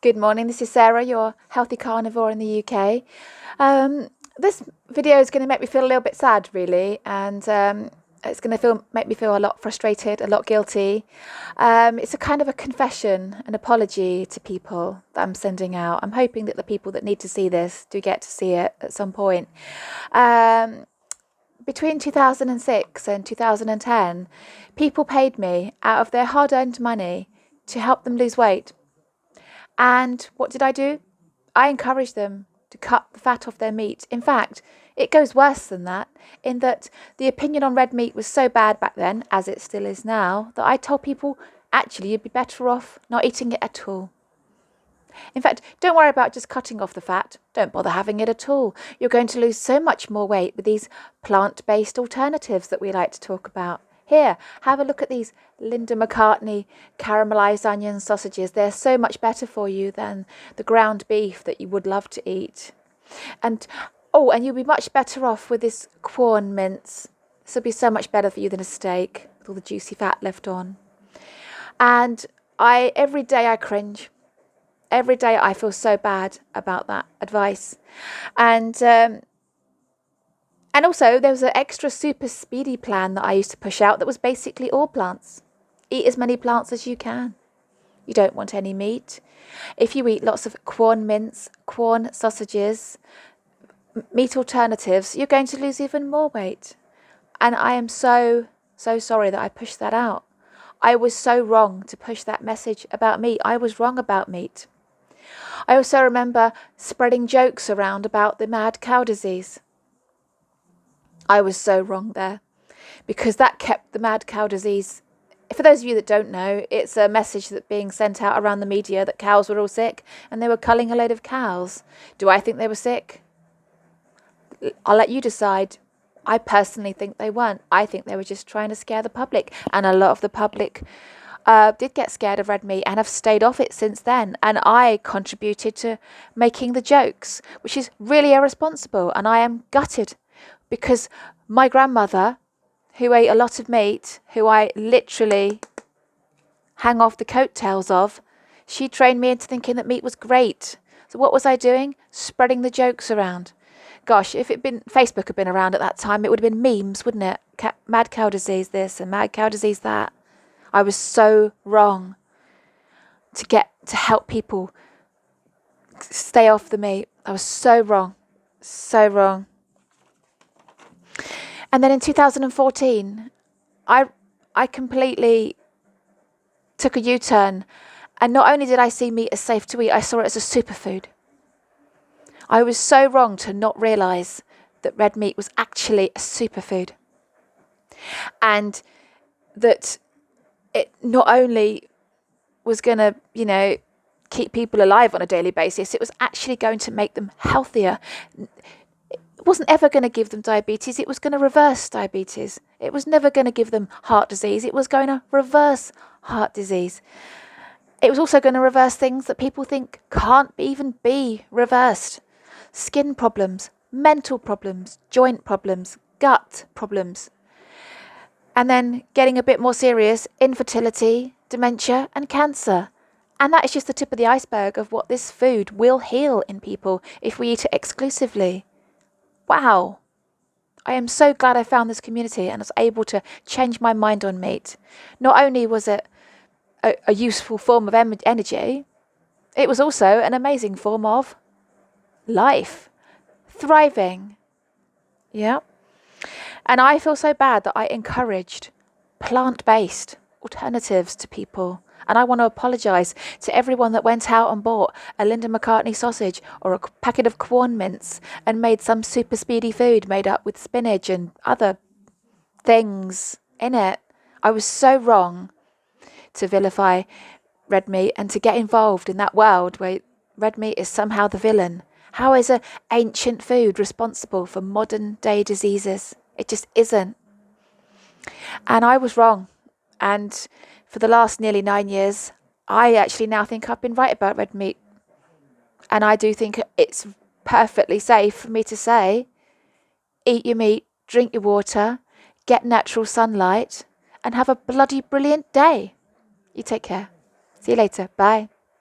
Good morning, this is Sarah, your healthy carnivore in the UK. This video is going to make me feel a little bit sad, really, and it's going to make me feel a lot frustrated, a lot guilty. It's a kind of a confession, an apology to people that I'm sending out. I'm hoping that the people that need to see this do get to see it at some point. Between 2006 and 2010, people paid me out of their hard-earned money to help them lose weight. And what did I do? I encouraged them to cut the fat off their meat. In fact, it goes worse than that, in that the opinion on red meat was so bad back then, as it still is now, that I told people, actually, you'd be better off not eating it at all. In fact, don't worry about just cutting off the fat. Don't bother having it at all. You're going to lose so much more weight with these plant-based alternatives that we like to talk about. Here, have a look at these Linda McCartney caramelised onion sausages. They're so much better for you than the ground beef that you would love to eat. And you'll be much better off with this Quorn mince. This will be so much better for you than a steak with all the juicy fat left on. And every day I cringe. Every day I feel so bad about that advice. And also, there was an extra super speedy plan that I used to push out that was basically all plants. Eat as many plants as you can. You don't want any meat. If you eat lots of Quorn mince, Quorn sausages, meat alternatives, you're going to lose even more weight. And I am so sorry that I pushed that out. I was so wrong to push that message about meat. I was wrong about meat. I also remember spreading jokes around about the mad cow disease. I was so wrong there, because that kept the mad cow disease. For those of you that don't know, it's a message that's being sent out around the media that cows were all sick and they were culling a load of cows. Do I think they were sick? I'll let you decide. I personally think they weren't. I think they were just trying to scare the public, and a lot of the public did get scared of red meat and have stayed off it since then. And I contributed to making the jokes, which is really irresponsible, and I am gutted. Because my grandmother, who ate a lot of meat, who I literally hang off the coattails of, she trained me into thinking that meat was great. So what was I doing? Spreading the jokes around. Gosh, if Facebook had been around at that time, it would have been memes, wouldn't it? Mad cow disease this and mad cow disease that. I was so wrong to help people stay off the meat. I was so wrong. So wrong. And then in 2014, I completely took a U-turn. And not only did I see meat as safe to eat, I saw it as a superfood. I was so wrong to not realise that red meat was actually a superfood. And that it not only was going to, keep people alive on a daily basis, it was actually going to make them healthier. It wasn't ever going to give them diabetes. It was going to reverse diabetes. It was never going to give them heart disease. It was going to reverse heart disease. It was also going to reverse things that people think can't even be reversed. Skin problems, mental problems, joint problems, gut problems. And then getting a bit more serious, infertility, dementia and cancer. And that is just the tip of the iceberg of what this food will heal in people if we eat it exclusively. Wow, I am so glad I found this community and was able to change my mind on meat. Not only was it a useful form of energy, it was also an amazing form of life, thriving. Yeah. And I feel so bad that I encouraged plant-based alternatives to people. And I want to apologise to everyone that went out and bought a Linda McCartney sausage or a packet of Quorn mince and made some super speedy food made up with spinach and other things in it. I was so wrong to vilify red meat and to get involved in that world where red meat is somehow the villain. How is an ancient food responsible for modern day diseases? It just isn't. And I was wrong. And for the last nearly 9 years, I actually now think I've been right about red meat. And I do think it's perfectly safe for me to say, eat your meat, drink your water, get natural sunlight, and have a bloody brilliant day. You take care. See you later. Bye.